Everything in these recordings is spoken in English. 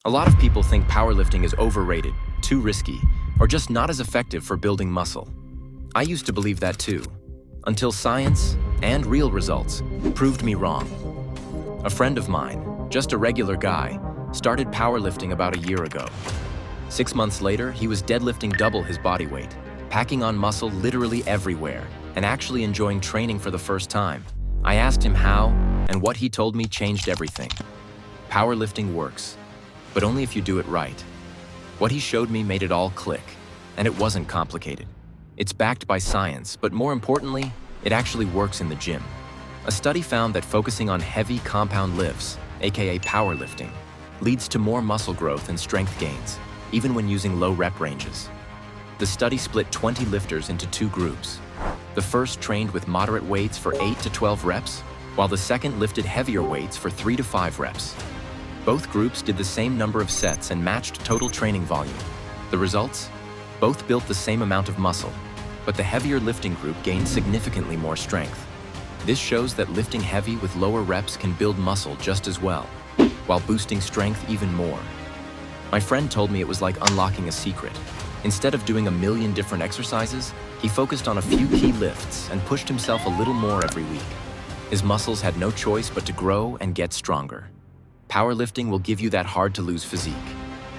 A lot of people think powerlifting is overrated, too risky, or just not as effective for building muscle. I used to believe that too, until science and real results proved me wrong. A friend of mine, just a regular guy, started powerlifting about a year ago. 6 months later, he was deadlifting double his body weight, packing on muscle literally everywhere, and actually enjoying training for the first time. I asked him how, and what he told me changed everything. Powerlifting works, but only if you do it right. What he showed me made it all click, and it wasn't complicated. It's backed by science, but more importantly, it actually works in the gym. A study found that focusing on heavy compound lifts, aka powerlifting, leads to more muscle growth and strength gains, even when using low rep ranges. The study split 20 lifters into 2 groups. The first trained with moderate weights for 8 to 12 reps, while the second lifted heavier weights for 3 to 5 reps. Both groups did the same number of sets and matched total training volume. The results? Both built the same amount of muscle, but the heavier lifting group gained significantly more strength. This shows that lifting heavy with lower reps can build muscle just as well, while boosting strength even more. My friend told me it was like unlocking a secret. Instead of doing a million different exercises, he focused on a few key lifts and pushed himself a little more every week. His muscles had no choice but to grow and get stronger. Powerlifting will give you that hard-to-lose physique.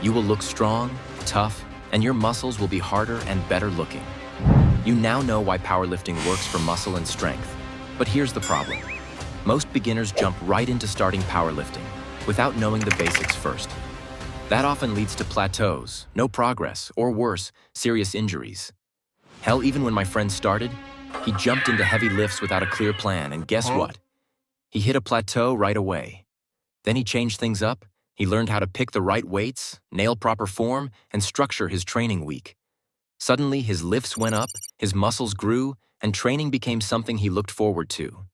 You will look strong, tough, and your muscles will be harder and better looking. You now know why powerlifting works for muscle and strength. But here's the problem. Most beginners jump right into starting powerlifting without knowing the basics first. That often leads to plateaus, no progress, or worse, serious injuries. Hell, even when my friend started, he jumped into heavy lifts without a clear plan, and guess what? He hit a plateau right away. Then he changed things up. He learned how to pick the right weights, nail proper form, and structure his training week. Suddenly, his lifts went up, his muscles grew, and training became something he looked forward to.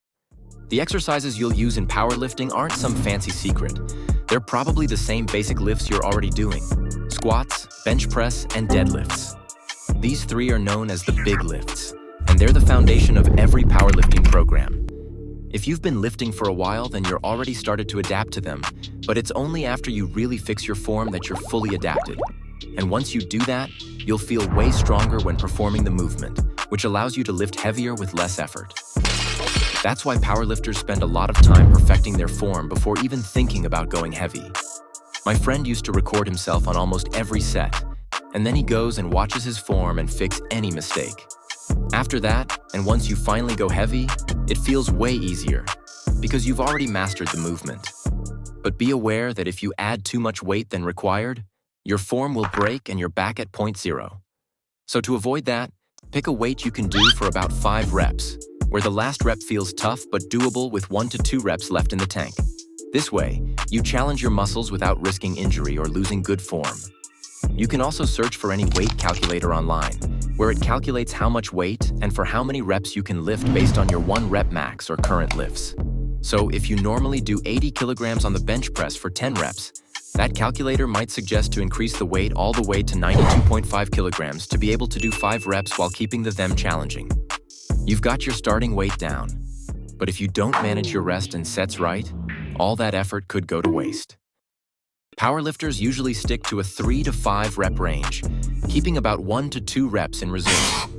The exercises you'll use in powerlifting aren't some fancy secret. They're probably the same basic lifts you're already doing: squats, bench press, and deadlifts. These 3 are known as the big lifts, and they're the foundation of every powerlifting program. If you've been lifting for a while, then you're already started to adapt to them, but it's only after you really fix your form that you're fully adapted. And once you do that, you'll feel way stronger when performing the movement, which allows you to lift heavier with less effort. That's why powerlifters spend a lot of time perfecting their form before even thinking about going heavy. My friend used to record himself on almost every set, and then he goes and watches his form and fix any mistake. After that, and once you finally go heavy, it feels way easier, because you've already mastered the movement. But be aware that if you add too much weight than required, your form will break and you're back at point zero. So to avoid that, pick a weight you can do for about 5 reps, where the last rep feels tough but doable with 1 to 2 reps left in the tank. This way, you challenge your muscles without risking injury or losing good form. You can also search for any weight calculator online, where it calculates how much weight and for how many reps you can lift based on your 1 rep max or current lifts. So if you normally do 80 kilograms on the bench press for 10 reps, that calculator might suggest to increase the weight all the way to 92.5 kilograms to be able to do 5 reps while keeping them challenging. You've got your starting weight down, but if you don't manage your rest and sets right, all that effort could go to waste. Powerlifters usually stick to a 3 to 5 rep range, keeping about 1 to 2 reps in reserve.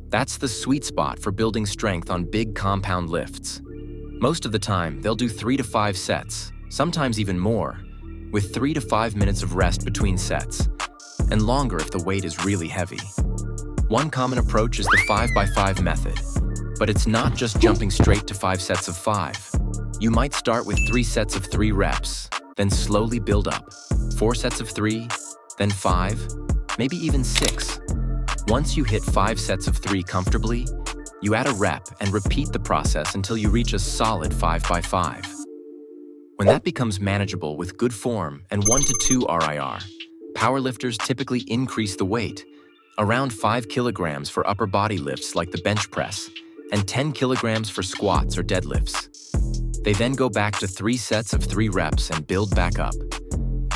That's the sweet spot for building strength on big compound lifts. Most of the time, they'll do 3 to 5 sets, sometimes even more, with 3 to 5 minutes of rest between sets, and longer if the weight is really heavy. One common approach is the 5x5 method, but it's not just jumping straight to 5 sets of 5. You might start with 3 sets of 3 reps, then slowly build up. 4 sets of 3, then 5, maybe even 6. Once you hit 5 sets of 3 comfortably, you add a rep and repeat the process until you reach a solid 5x5. When that becomes manageable with good form and 1 to 2 RIR, powerlifters typically increase the weight, around 5 kilograms for upper body lifts like the bench press, and 10 kilograms for squats or deadlifts. They then go back to 3 sets of 3 reps and build back up.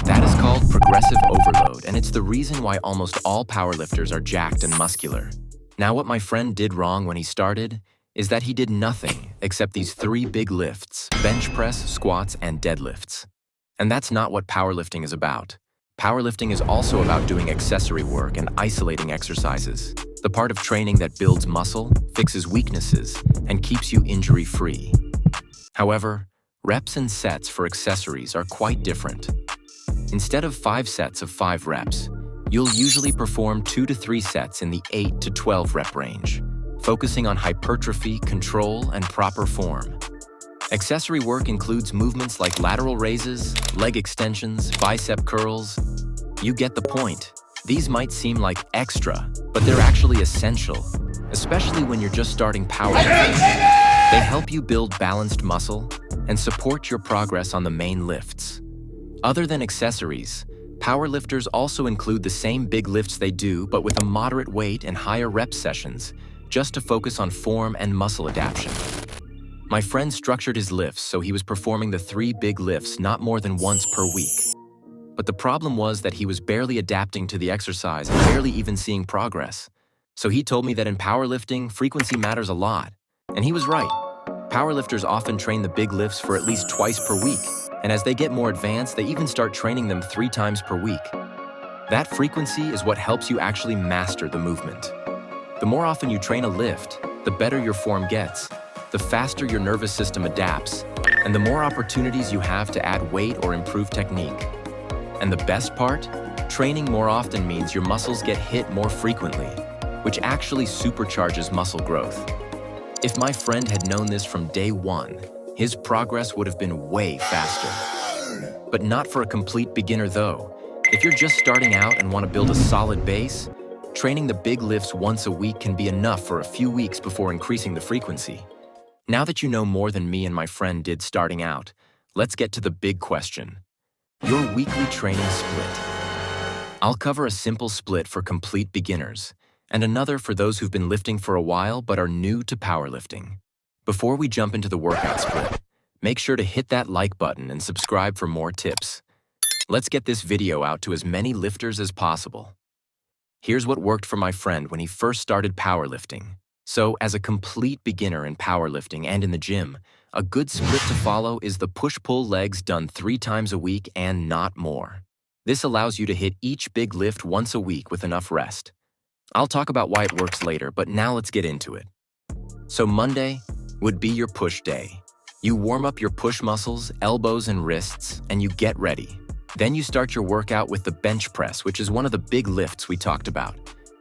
That is called progressive overload, and it's the reason why almost all powerlifters are jacked and muscular. Now, what my friend did wrong when he started is that he did nothing except these 3 big lifts: bench press, squats, and deadlifts. And that's not what powerlifting is about. Powerlifting is also about doing accessory work and isolating exercises, the part of training that builds muscle, fixes weaknesses, and keeps you injury-free. However, reps and sets for accessories are quite different. Instead of 5 sets of 5 reps, you'll usually perform 2 to 3 sets in the 8 to 12 rep range, focusing on hypertrophy, control, and proper form. Accessory work includes movements like lateral raises, leg extensions, bicep curls. You get the point. These might seem like extra, but they're actually essential, especially when you're just starting powerlifting. They help you build balanced muscle and support your progress on the main lifts. Other than accessories, powerlifters also include the same big lifts they do, but with a moderate weight and higher rep sessions, just to focus on form and muscle adaptation. My friend structured his lifts so he was performing the 3 big lifts not more than once per week. But the problem was that he was barely adapting to the exercise and barely even seeing progress. So he told me that in powerlifting, frequency matters a lot. And he was right. Powerlifters often train the big lifts for at least twice per week, and as they get more advanced, they even start training them 3 times per week. That frequency is what helps you actually master the movement. The more often you train a lift, the better your form gets, the faster your nervous system adapts, and the more opportunities you have to add weight or improve technique. And the best part? Training more often means your muscles get hit more frequently, which actually supercharges muscle growth. If my friend had known this from day one, his progress would have been way faster. But not for a complete beginner though. If you're just starting out and want to build a solid base, training the big lifts once a week can be enough for a few weeks before increasing the frequency. Now that you know more than me and my friend did starting out, let's get to the big question. Your weekly training split. I'll cover a simple split for complete beginners, and another for those who've been lifting for a while but are new to powerlifting. Before we jump into the workout split, make sure to hit that like button and subscribe for more tips. Let's get this video out to as many lifters as possible. Here's what worked for my friend when he first started powerlifting. So, as a complete beginner in powerlifting and in the gym, a good split to follow is the push-pull legs done 3 times a week and not more. This allows you to hit each big lift once a week with enough rest. I'll talk about why it works later, but now let's get into it. So Monday would be your push day. You warm up your push muscles, elbows and wrists, and you get ready. Then you start your workout with the bench press, which is one of the big lifts we talked about.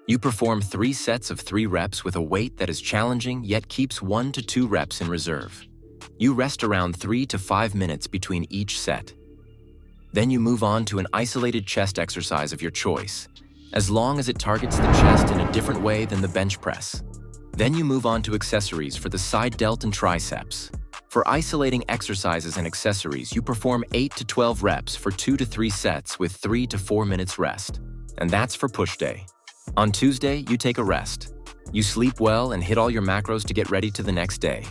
You perform 3 sets of 3 reps with a weight that is challenging yet keeps 1 to 2 reps in reserve. You rest around 3 to 5 minutes between each set. Then you move on to an isolated chest exercise of your choice, as long as it targets the chest in a different way than the bench press. Then you move on to accessories for the side delt and triceps. For isolating exercises and accessories, you perform 8 to 12 reps for 2 to 3 sets with 3 to 4 minutes rest. And that's for push day. On Tuesday, you take a rest. You sleep well and hit all your macros to get ready to the next day.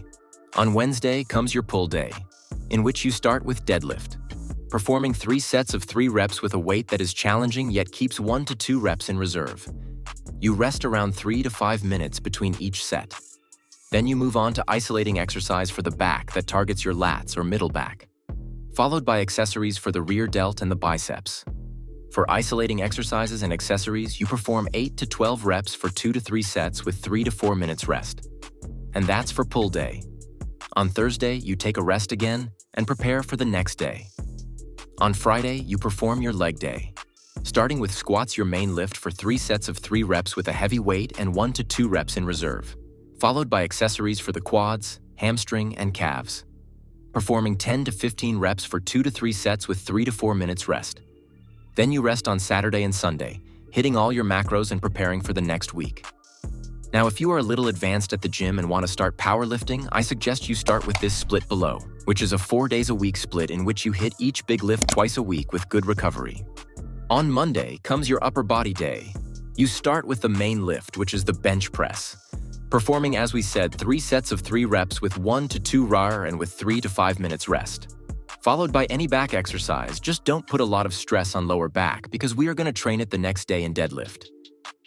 On Wednesday comes your pull day, in which you start with deadlift, performing 3 sets of 3 reps with a weight that is challenging yet keeps 1 to 2 reps in reserve. You rest around 3 to 5 minutes between each set. Then you move on to isolating exercise for the back that targets your lats or middle back, followed by accessories for the rear delt and the biceps. For isolating exercises and accessories, you perform 8 to 12 reps for 2 to 3 sets with 3 to 4 minutes rest. And that's for pull day. On Thursday, you take a rest again and prepare for the next day. On Friday, you perform your leg day, starting with squats, your main lift, for 3 sets of 3 reps with a heavy weight and 1 to 2 reps in reserve, followed by accessories for the quads, hamstring, and calves, performing 10 to 15 reps for 2 to 3 sets with 3 to 4 minutes rest. Then you rest on Saturday and Sunday, hitting all your macros and preparing for the next week. Now, if you are a little advanced at the gym and want to start powerlifting, I suggest you start with this split below, which is a 4 days a week split in which you hit each big lift twice a week with good recovery. On Monday comes your upper body day. You start with the main lift, which is the bench press, performing, as we said, 3 sets of 3 reps with 1 to 2 RAR and with 3 to 5 minutes rest, followed by any back exercise. Just don't put a lot of stress on lower back because we are going to train it the next day in deadlift.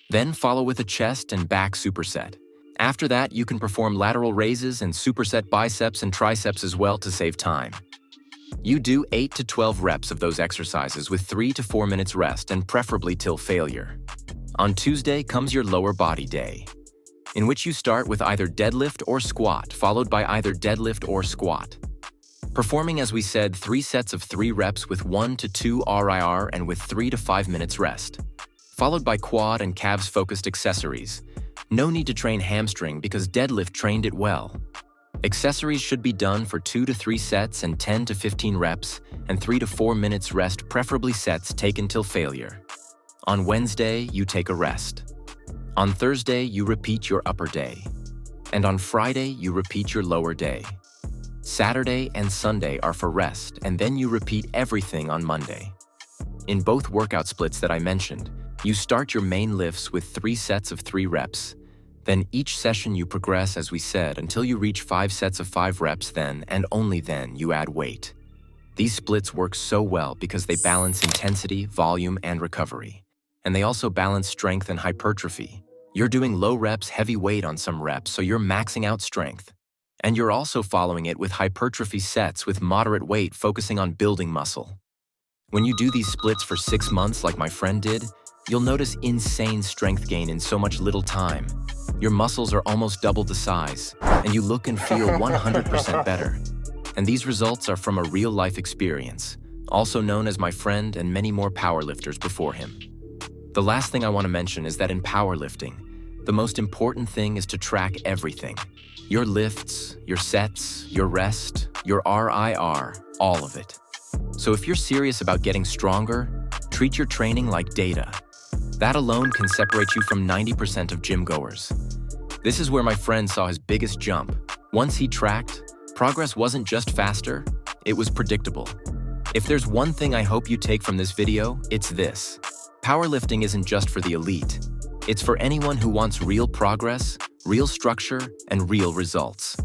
Then follow with a chest and back superset. After that, you can perform lateral raises and superset biceps and triceps as well to save time. You do 8 to 12 reps of those exercises with 3 to 4 minutes rest and preferably till failure. On Tuesday comes your lower body day, in which you start with either deadlift or squat, followed by either deadlift or squat. Performing, as we said, 3 sets of 3 reps with 1 to 2 RIR and with 3 to 5 minutes rest, followed by quad and calves-focused accessories. No need to train hamstring because deadlift trained it well. Accessories should be done for 2 to 3 sets and 10 to 15 reps and 3 to 4 minutes rest, preferably sets taken till failure. On Wednesday, you take a rest. On Thursday, you repeat your upper day. And on Friday, you repeat your lower day. Saturday and Sunday are for rest, and then you repeat everything on Monday. In both workout splits that I mentioned, you start your main lifts with 3 sets of 3 reps. Then each session you progress, as we said, until you reach 5 sets of 5 reps, then, and only then, you add weight. These splits work so well because they balance intensity, volume, and recovery. And they also balance strength and hypertrophy. You're doing low reps, heavy weight on some reps, so you're maxing out strength. And you're also following it with hypertrophy sets with moderate weight, focusing on building muscle. When you do these splits for 6 months like my friend did, you'll notice insane strength gain in so much little time. Your muscles are almost double the size, and you look and feel 100% better. And these results are from a real-life experience, also known as my friend and many more powerlifters before him. The last thing I want to mention is that in powerlifting, the most important thing is to track everything. Your lifts, your sets, your rest, your RIR, all of it. So if you're serious about getting stronger, treat your training like data. That alone can separate you from 90% of gym goers. This is where my friend saw his biggest jump. Once he tracked, progress wasn't just faster, it was predictable. If there's one thing I hope you take from this video, it's this. Powerlifting isn't just for the elite. It's for anyone who wants real progress, real structure, and real results.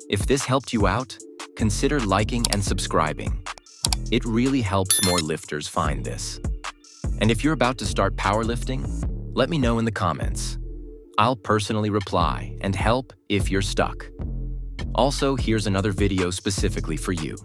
If this helped you out, consider liking and subscribing. It really helps more lifters find this. And if you're about to start powerlifting, let me know in the comments. I'll personally reply and help if you're stuck. Also, here's another video specifically for you.